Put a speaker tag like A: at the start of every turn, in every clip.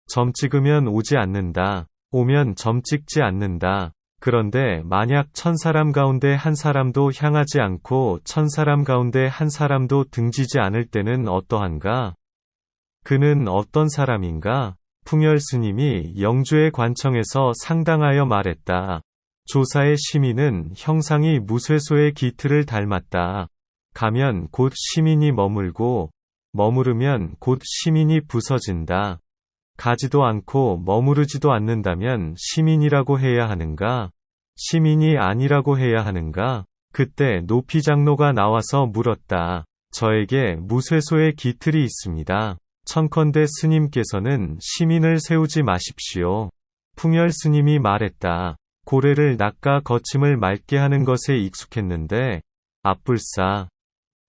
A: 점 찍으면 오지 않는다. 오면 점 찍지 않는다. 그런데 만약 1000사람 가운데 한 사람도 향하지 않고 1000사람 가운데 한 사람도 등지지 않을 때는 어떠한가? 그는 어떤 사람인가? 풍열 스님이 영주의 관청에서 상당하여 말했다. 조사의 시민은 형상이 무쇠소의 기틀을 닮았다. 가면 곧 시민이 머물고 머무르면 곧 시민이 부서진다. 가지도 않고 머무르지도 않는다면 시민이라고 해야 하는가? 시민이 아니라고 해야 하는가? 그때 높이 장로가 나와서 물었다. 저에게 무쇠소의 기틀이 있습니다. 청컨대 스님께서는 시민을 세우지 마십시오. 풍열 스님이 말했다. 고래를 낚아 거침을 맑게 하는 것에 익숙했는데 앞불싸.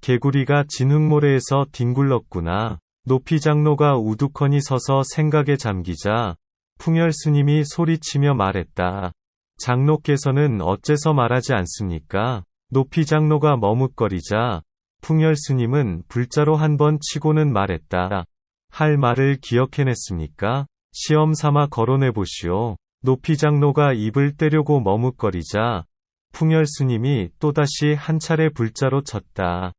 A: 개구리가 진흙모래에서 뒹굴렀구나. 높이 장로가 우두커니 서서 생각에 잠기자 풍열 스님이 소리치며 말했다. 장로께서는 어째서 말하지 않습니까? 높이 장로가 머뭇거리자 풍열 스님은 불자로 한번 치고는 말했다. 할 말을 기억해냈습니까? 시험 삼아 거론해보시오. 높이 장로가 입을 떼려고 머뭇거리자 풍열 스님이 또다시 한 차례 불자로 쳤다.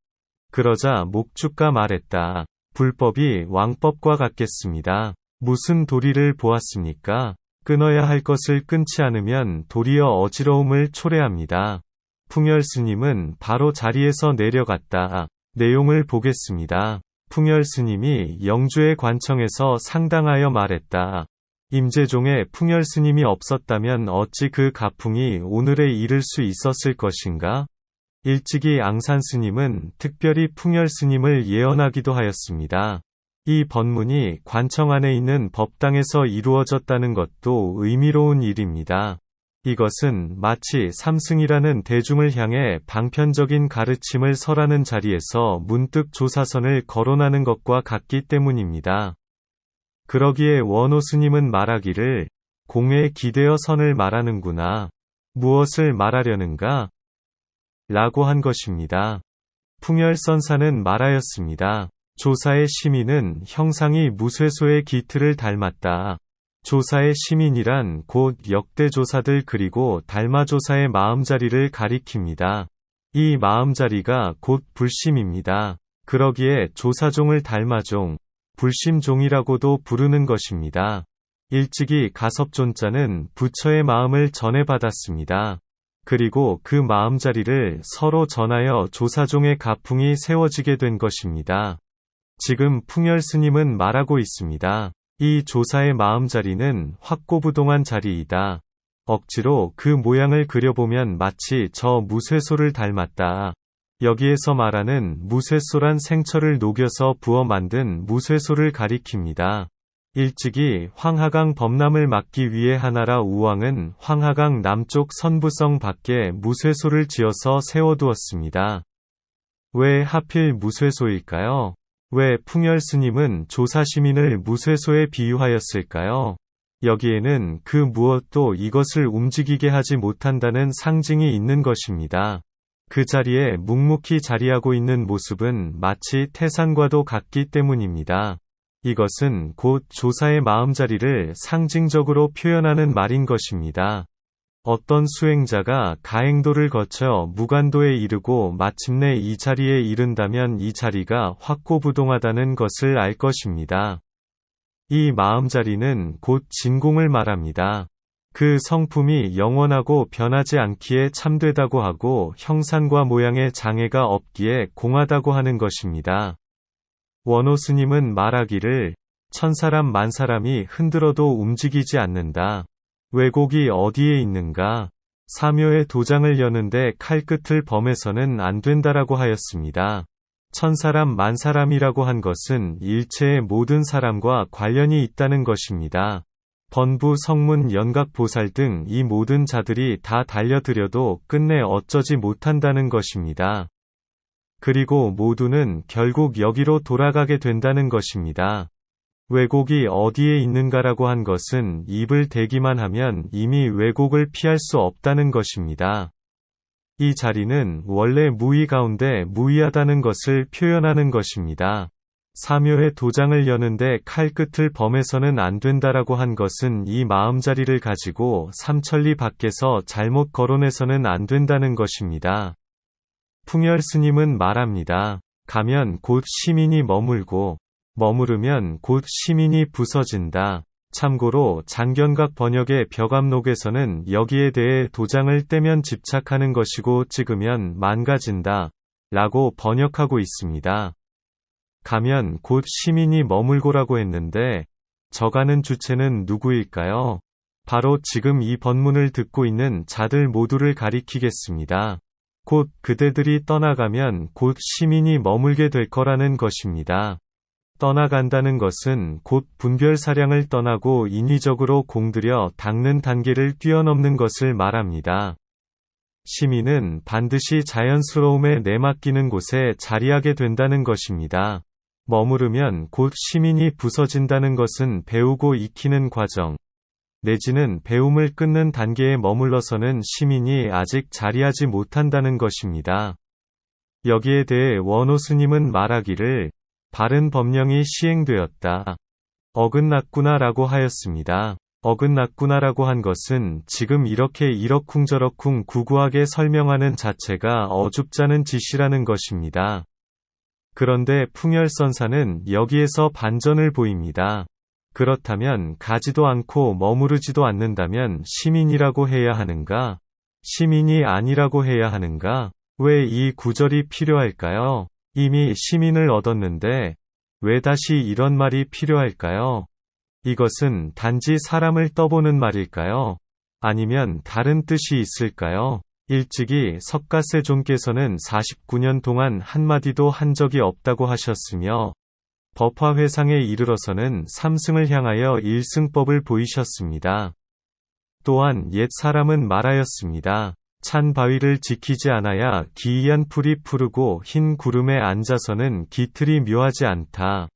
A: 그러자 목주가 말했다. 불법이 왕법과 같겠습니다. 무슨 도리를 보았습니까? 끊어야 할 것을 끊지 않으면 도리어 어지러움을 초래합니다. 풍열 스님은 바로 자리에서 내려갔다. 내용을 보겠습니다. 풍열 스님이 영주의 관청에서 상당하여 말했다. 임재종의 풍열 스님이 없었다면 어찌 그 가풍이 오늘에 이를 수 있었을 것인가? 일찍이 앙산 스님은 특별히 풍열 스님을 예언하기도 하였습니다. 이 법문이 관청 안에 있는 법당에서 이루어졌다는 것도 의미로운 일입니다. 이것은 마치 삼승이라는 대중을 향해 방편적인 가르침을 설하는 자리에서 문득 조사선을 거론하는 것과 같기 때문입니다. 그러기에 원호 스님은 말하기를 공에 기대어 선을 말하는구나. 무엇을 말하려는가? 라고 한 것입니다. 풍열선사는 말하였습니다. 조사의 시민은 형상이 무쇠소의 기틀을 닮았다. 조사의 시민이란 곧 역대 조사들 그리고 달마조사의 마음자리를 가리킵니다. 이 마음자리가 곧 불심입니다. 그러기에 조사종을 달마종, 불심종이라고도 부르는 것입니다. 일찍이 가섭존자는 부처의 마음을 전해받았습니다. 그리고 그 마음자리를 서로 전하여 조사종의 가풍이 세워지게 된 것입니다. 지금 풍열 스님은 말하고 있습니다. 이 조사의 마음자리는 확고부동한 자리이다. 억지로 그 모양을 그려보면 마치 저 무쇠소를 닮았다. 여기에서 말하는 무쇠소란 생철을 녹여서 부어 만든 무쇠소를 가리킵니다. 일찍이 황하강 범람을 막기 위해 하나라 우왕은 황하강 남쪽 선부성 밖에 무쇠소를 지어서 세워두었습니다. 왜 하필 무쇠소일까요? 왜 풍열 스님은 조사 시민을 무쇠소에 비유하였을까요? 여기에는 그 무엇도 이것을 움직이게 하지 못한다는 상징이 있는 것입니다. 그 자리에 묵묵히 자리하고 있는 모습은 마치 태산과도 같기 때문입니다. 이것은 곧 조사의 마음자리를 상징적으로 표현하는 말인 것입니다. 어떤 수행자가 가행도를 거쳐 무간도에 이르고 마침내 이 자리에 이른다면 이 자리가 확고부동하다는 것을 알 것입니다. 이 마음자리는 곧 진공을 말합니다. 그 성품이 영원하고 변하지 않기에 참되다고 하고 형상과 모양의 장애가 없기에 공하다고 하는 것입니다. 원호 스님은 말하기를 1000사람 만사람이 흔들어도 움직이지 않는다. 왜곡이 어디에 있는가? 사묘의 도장을 여는데 칼끝을 범해서는 안 된다라고 하였습니다. 1000사람 만사람이라고 한 것은 일체의 모든 사람과 관련이 있다는 것입니다. 번부 성문 연각 보살 등 이 모든 자들이 다 달려들여도 끝내 어쩌지 못한다는 것입니다. 그리고 모두는 결국 여기로 돌아가게 된다는 것입니다. 왜곡이 어디에 있는가라고 한 것은 입을 대기만 하면 이미 왜곡을 피할 수 없다는 것입니다. 이 자리는 원래 무의 가운데 무의하다는 것을 표현하는 것입니다. 사묘에 도장을 여는데 칼끝을 범해서는 안 된다라고 한 것은 이 마음자리를 가지고 삼천리 밖에서 잘못 거론해서는 안 된다는 것입니다. 풍열 스님은 말합니다. 가면 곧 시민이 머물고 머무르면 곧 시민이 부서진다. 참고로 장견각 번역의 벽암록에서는 여기에 대해 도장을 떼면 집착하는 것이고 찍으면 망가진다 라고 번역하고 있습니다. 가면 곧 시민이 머물고라고 했는데 저가는 주체는 누구일까요? 바로 지금 이 번문을 듣고 있는 자들 모두를 가리키겠습니다. 곧 그대들이 떠나가면 곧 시민이 머물게 될 거라는 것입니다. 떠나간다는 것은 곧 분별사량을 떠나고 인위적으로 공들여 닦는 단계를 뛰어넘는 것을 말합니다. 시민은 반드시 자연스러움에 내맡기는 곳에 자리하게 된다는 것입니다. 머무르면 곧 시민이 부서진다는 것은 배우고 익히는 과정, 내지는 배움을 끊는 단계에 머물러서는 시민이 아직 자리하지 못한다는 것입니다. 여기에 대해 원호 스님은 말하기를 바른 법령이 시행되었다. 어긋났구나 라고 하였습니다. 어긋났구나라고 한 것은 지금 이렇게 이러쿵저러쿵 구구하게 설명하는 자체가 어줍잖은 짓이라는 것입니다. 그런데 풍열선사는 여기에서 반전을 보입니다. 그렇다면 가지도 않고 머무르지도 않는다면 시민이라고 해야 하는가? 시민이 아니라고 해야 하는가? 왜 이 구절이 필요할까요? 이미 시민을 얻었는데 왜 다시 이런 말이 필요할까요? 이것은 단지 사람을 떠보는 말일까요? 아니면 다른 뜻이 있을까요? 일찍이 석가세존께서는 49년 동안 한마디도 한 적이 없다고 하셨으며 법화회상에 이르러서는 삼승을 향하여 일승법을 보이셨습니다. 또한 옛 사람은 말하였습니다. 찬 바위를 지키지 않아야 기이한 풀이 푸르고 흰 구름에 앉아서는 기틀이 묘하지 않다.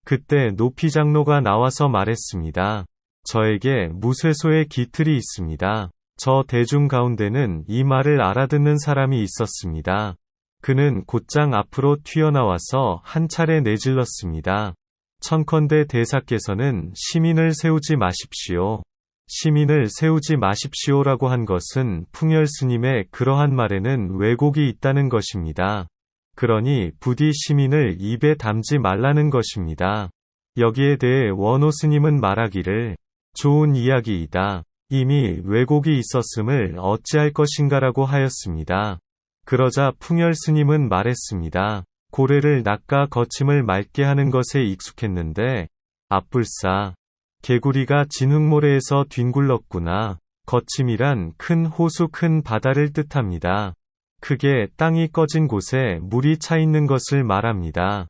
A: 그때 높이 장로가 나와서 말했습니다. 저에게 무쇠소의 기틀이 있습니다. 저 대중 가운데는 이 말을 알아듣는 사람이 있었습니다. 그는 곧장 앞으로 튀어나와서 한 차례 내질렀습니다. 청컨대 대사께서는 시민을 세우지 마십시오. 시민을 세우지 마십시오라고 한 것은 풍열 스님의 그러한 말에는 왜곡이 있다는 것입니다. 그러니 부디 시민을 입에 담지 말라는 것입니다. 여기에 대해 원호 스님은 말하기를 좋은 이야기이다. 이미 왜곡이 있었음을 어찌할 것인가라고 하였습니다. 그러자 풍열 스님은 말했습니다. 고래를 낚아 거침을 맑게 하는 것에 익숙했는데 앞불사 개구리가 진흙모래에서 뒹굴렀구나. 거침이란 큰 호수 큰 바다를 뜻합니다. 크게 땅이 꺼진 곳에 물이 차 있는 것을 말합니다.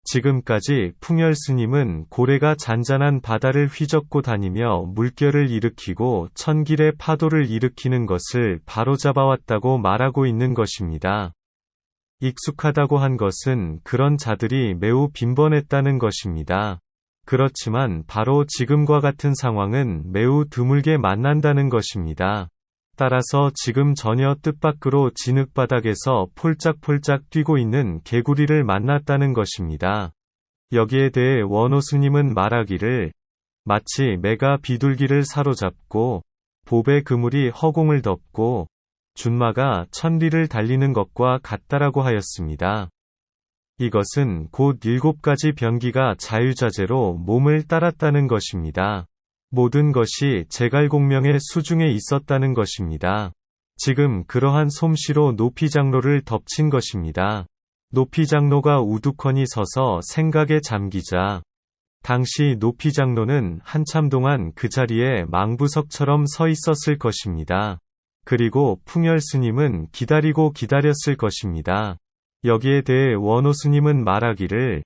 A: 지금까지 풍열 스님은 고래가 잔잔한 바다를 휘젓고 다니며 물결을 일으키고 천길의 파도를 일으키는 것을 바로잡아왔다고 말하고 있는 것입니다. 익숙하다고 한 것은 그런 자들이 매우 빈번했다는 것입니다. 그렇지만 바로 지금과 같은 상황은 매우 드물게 만난다는 것입니다. 따라서 지금 전혀 뜻밖으로 진흙바닥에서 폴짝폴짝 뛰고 있는 개구리를 만났다는 것입니다. 여기에 대해 원호 스님은 말하기를 마치 매가 비둘기를 사로잡고 봅의 그물이 허공을 덮고 준마가 천리를 달리는 것과 같다라고 하였습니다. 이것은 곧 7가지 변기가 자유자재로 몸을 따랐다는 것입니다. 모든 것이 제갈공명의 수중에 있었다는 것입니다. 지금 그러한 솜씨로 높이 장로를 덮친 것입니다. 높이 장로가 우두커니 서서 생각에 잠기자 당시 높이 장로는 한참 동안 그 자리에 망부석처럼 서 있었을 것입니다. 그리고 풍열 스님은 기다리고 기다렸을 것입니다. 여기에 대해 원호 스님은 말하기를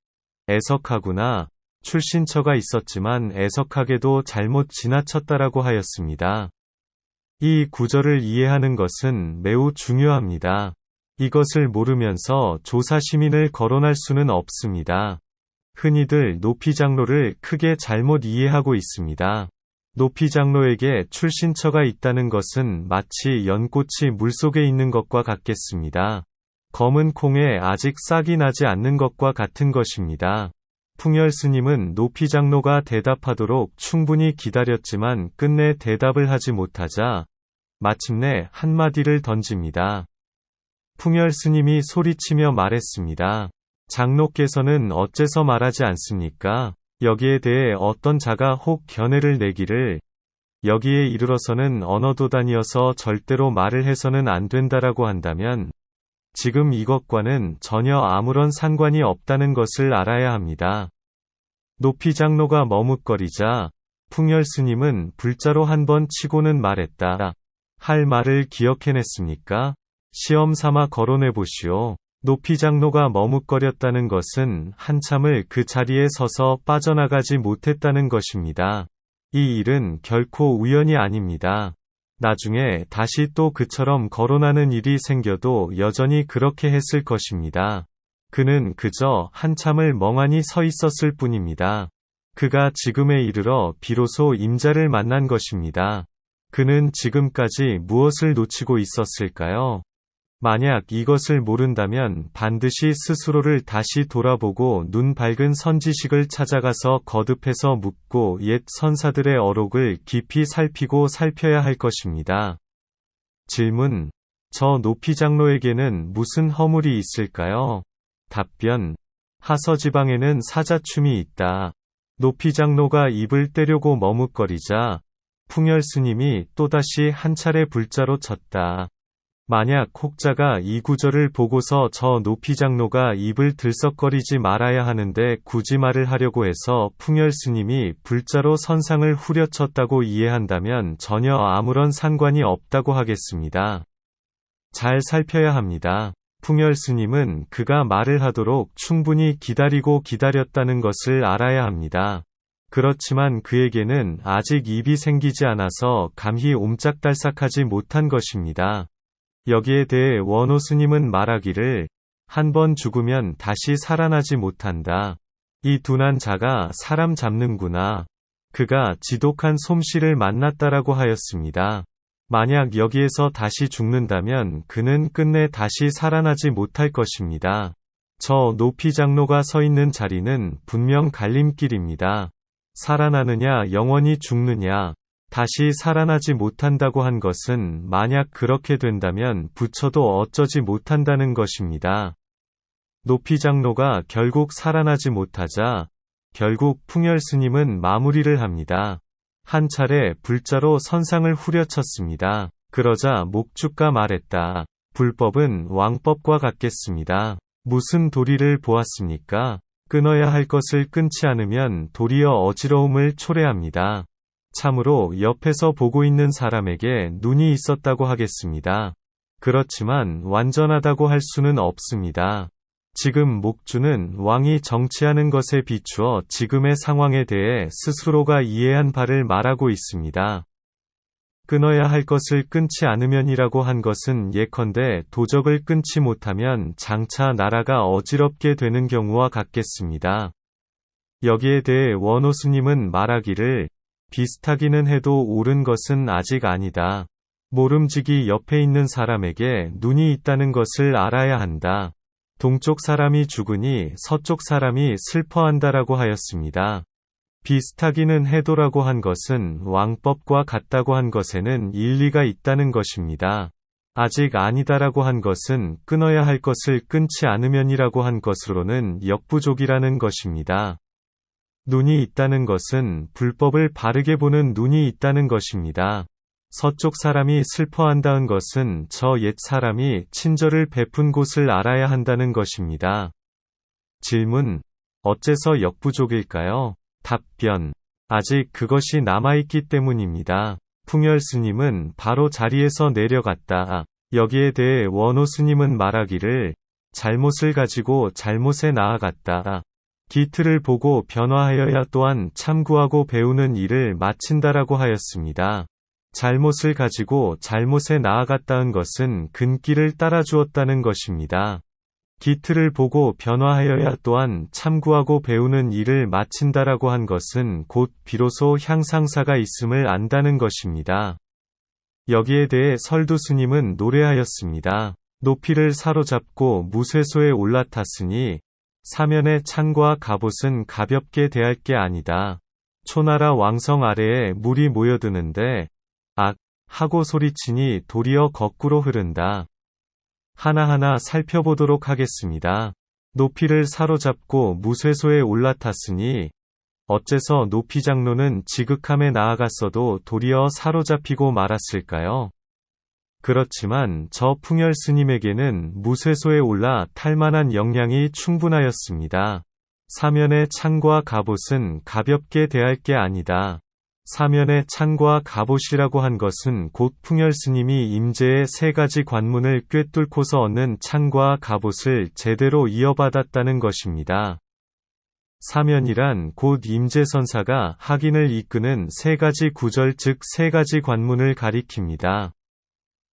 A: 애석하구나. 출신처가 있었지만 애석하게도 잘못 지나쳤다라고 하였습니다. 이 구절을 이해하는 것은 매우 중요합니다. 이것을 모르면서 조사 시민을 거론할 수는 없습니다. 흔히들 높이 장로를 크게 잘못 이해하고 있습니다. 높이 장로에게 출신처가 있다는 것은 마치 연꽃이 물속에 있는 것과 같겠습니다. 검은 콩에 아직 싹이 나지 않는 것과 같은 것입니다. 풍열 스님은 높이 장로가 대답하도록 충분히 기다렸지만 끝내 대답을 하지 못하자 마침내 한마디를 던집니다. 풍열 스님이 소리치며 말했습니다. 장로께서는 어째서 말하지 않습니까? 여기에 대해 어떤 자가 혹 견해를 내기를 여기에 이르러서는 언어도단이어서 절대로 말을 해서는 안 된다라고 한다면 지금 이것과는 전혀 아무런 상관이 없다는 것을 알아야 합니다. 높이 장로가 머뭇거리자 풍열 스님은 불자로 한번 치고는 말했다. 할 말을 기억해냈습니까? 시험 삼아 거론해 보시오. 높이 장로가 머뭇거렸다는 것은 한참을 그 자리에 서서 빠져나가지 못했다는 것입니다. 이 일은 결코 우연이 아닙니다. 나중에 다시 또 그처럼 거론하는 일이 생겨도 여전히 그렇게 했을 것입니다. 그는 그저 한참을 멍하니 서 있었을 뿐입니다. 그가 지금에 이르러 비로소 임자를 만난 것입니다. 그는 지금까지 무엇을 놓치고 있었을까요? 만약 이것을 모른다면 반드시 스스로를 다시 돌아보고 눈 밝은 선지식을 찾아가서 거듭해서 묻고 옛 선사들의 어록을 깊이 살피고 살펴야 할 것입니다. 질문: 저 높이 장로에게는 무슨 허물이 있을까요? 답변: 하서지방에는 사자춤이 있다. 높이 장로가 입을 떼려고 머뭇거리자 풍열 스님이 또다시 한 차례 불자로 쳤다. 만약 혹자가 이 구절을 보고서 저 높이 장로가 입을 들썩거리지 말아야 하는데 굳이 말을 하려고 해서 풍열 스님이 불자로 선상을 후려쳤다고 이해한다면 전혀 아무런 상관이 없다고 하겠습니다. 잘 살펴야 합니다. 풍열 스님은 그가 말을 하도록 충분히 기다리고 기다렸다는 것을 알아야 합니다. 그렇지만 그에게는 아직 입이 생기지 않아서 감히 옴짝달싹하지 못한 것입니다. 여기에 대해 원호 스님은 말하기를 한 번 죽으면 다시 살아나지 못한다. 이 둔한 자가 사람 잡는구나. 그가 지독한 솜씨를 만났다라고 하였습니다. 만약 여기에서 다시 죽는다면 그는 끝내 다시 살아나지 못할 것입니다. 저 높이 장로가 서 있는 자리는 분명 갈림길입니다. 살아나느냐 영원히 죽느냐. 다시 살아나지 못한다고 한 것은 만약 그렇게 된다면 부처도 어쩌지 못한다는 것입니다. 높이 장로가 결국 살아나지 못하자 결국 풍열 스님은 마무리를 합니다. 한 차례 불자로 선상을 후려쳤습니다. 그러자 목주가 말했다. 불법은 왕법과 같겠습니다. 무슨 도리를 보았습니까? 끊어야 할 것을 끊지 않으면 도리어 어지러움을 초래합니다. 참으로 옆에서 보고 있는 사람에게 눈이 있었다고 하겠습니다. 그렇지만 완전하다고 할 수는 없습니다. 지금 목주는 왕이 정치하는 것에 비추어 지금의 상황에 대해 스스로가 이해한 바를 말하고 있습니다. 끊어야 할 것을 끊지 않으면이라고 한 것은 예컨대 도적을 끊지 못하면 장차 나라가 어지럽게 되는 경우와 같겠습니다. 여기에 대해 원호 스님은 말하기를 비슷하기는 해도 옳은 것은 아직 아니다. 모름지기 옆에 있는 사람에게 눈이 있다는 것을 알아야 한다. 동쪽 사람이 죽으니 서쪽 사람이 슬퍼한다라고 하였습니다. 비슷하기는 해도라고 한 것은 왕법과 같다고 한 것에는 일리가 있다는 것입니다. 아직 아니다라고 한 것은 끊어야 할 것을 끊지 않으면이라고 한 것으로는 역부족이라는 것입니다. 눈이 있다는 것은 불법을 바르게 보는 눈이 있다는 것입니다. 서쪽 사람이 슬퍼한다는 것은 저 옛 사람이 친절을 베푼 곳을 알아야 한다는 것입니다. 질문: 어째서 역부족일까요? 답변: 아직 그것이 남아있기 때문입니다. 풍열 스님은 바로 자리에서 내려갔다. 여기에 대해 원호 스님은 말하기를 잘못을 가지고 잘못에 나아갔다. 기틀을 보고 변화하여야 또한 참고하고 배우는 일을 마친다라고 하였습니다. 잘못을 가지고 잘못에 나아갔다는 것은 근길을 따라주었다는 것입니다. 기틀을 보고 변화하여야 또한 참고하고 배우는 일을 마친다라고 한 것은 곧 비로소 향상사가 있음을 안다는 것입니다. 여기에 대해 설두 스님은 노래하였습니다. 높이를 사로잡고 무쇠소에 올라탔으니 사면의 창과 갑옷은 가볍게 대할 게 아니다. 초나라 왕성 아래에 물이 모여드는데 악! 하고 소리치니 도리어 거꾸로 흐른다. 하나하나 살펴보도록 하겠습니다. 높이를 사로잡고 무쇠소에 올라탔으니 어째서 높이장로는 지극함에 나아갔어도 도리어 사로잡히고 말았을까요? 그렇지만 저 풍열 스님에게는 무쇠소에 올라 탈만한 역량이 충분하였습니다. 사면의 창과 갑옷은 가볍게 대할 게 아니다. 사면의 창과 갑옷이라고 한 것은 곧 풍열 스님이 임재의 세 가지 관문을 꿰뚫고서 얻는 창과 갑옷을 제대로 이어받았다는 것입니다. 사면이란 곧 임재선사가 학인을 이끄는 세 가지 구절 즉 세 가지 관문을 가리킵니다.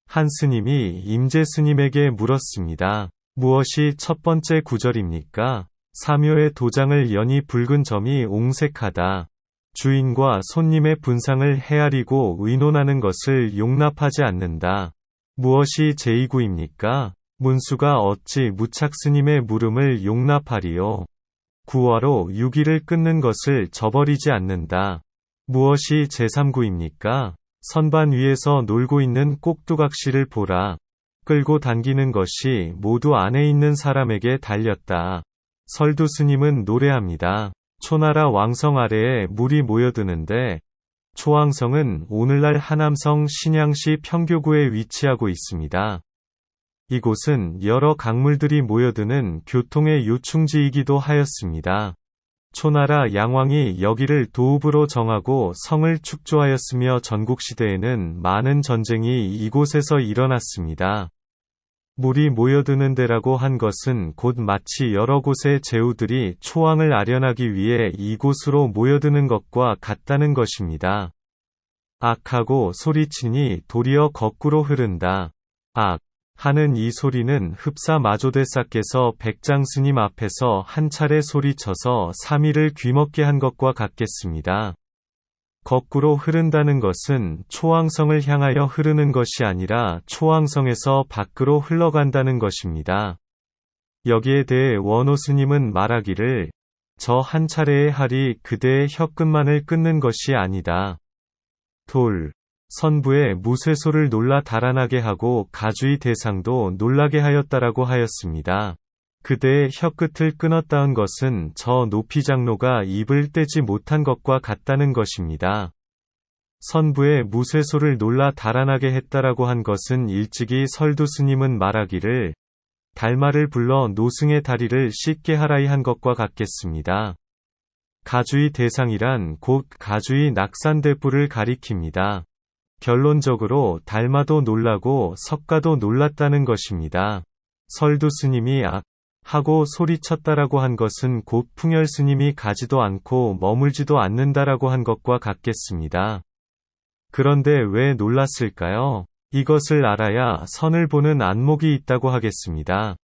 A: 한 스님이 임재 스님에게 물었습니다. 무엇이 첫 번째 구절입니까? 사묘의 도장을 여니 붉은 점이 옹색하다. 주인과 손님의 분상을 헤아리고 의논하는 것을 용납하지 않는다. 무엇이 제2구입니까? 문수가 어찌 무착 스님의 물음을 용납하리요? 구화로 유기를 끊는 것을 저버리지 않는다. 무엇이 제3구입니까? 선반 위에서 놀고 있는 꼭두각시를 보라. 끌고 당기는 것이 모두 안에 있는 사람에게 달렸다. 설두 스님은 노래합니다. 초나라 왕성 아래에 물이 모여드는데 초왕성은 오늘날 하남성 신양시 평교구에 위치하고 있습니다. 이곳은 여러 강물들이 모여드는 교통의 요충지이기도 하였습니다. 초나라 양왕이 여기를 도읍으로 정하고 성을 축조하였으며 전국시대에는 많은 전쟁이 이곳에서 일어났습니다. 물이 모여드는 데라고 한 것은 곧 마치 여러 곳의 제후들이 초왕을 아련하기 위해 이곳으로 모여드는 것과 같다는 것입니다. 악하고 소리치니 도리어 거꾸로 흐른다. 악! 하는 이 소리는 흡사 마조대사께서 백장스님 앞에서 한 차례 소리쳐서 삼위를 귀먹게 한 것과 같겠습니다. 거꾸로 흐른다는 것은 초왕성을 향하여 흐르는 것이 아니라 초왕성에서 밖으로 흘러간다는 것입니다. 여기에 대해 원오스님은 말하기를 저 한 차례의 할이 그대의 혀끝만을 끊는 것이 아니다. 돌. 선부의 무쇠소를 놀라 달아나게 하고 가주의 대상도 놀라게 하였다라고 하였습니다. 그대의 혀끝을 끊었다는 것은 저 높이장로가 입을 떼지 못한 것과 같다는 것입니다. 선부의 무쇠소를 놀라 달아나게 했다라고 한 것은 일찍이 설두 스님은 말하기를 달마를 불러 노승의 다리를 씻게 하라이 한 것과 같겠습니다. 가주의 대상이란 곧 가주의 낙산대부를 가리킵니다. 결론적으로 달마도 놀라고 석가도 놀랐다는 것입니다. 설두 스님이 악! 하고 소리쳤다라고 한 것은 곧 풍열 스님이 가지도 않고 머물지도 않는다라고 한 것과 같겠습니다. 그런데 왜 놀랐을까요? 이것을 알아야 선을 보는 안목이 있다고 하겠습니다.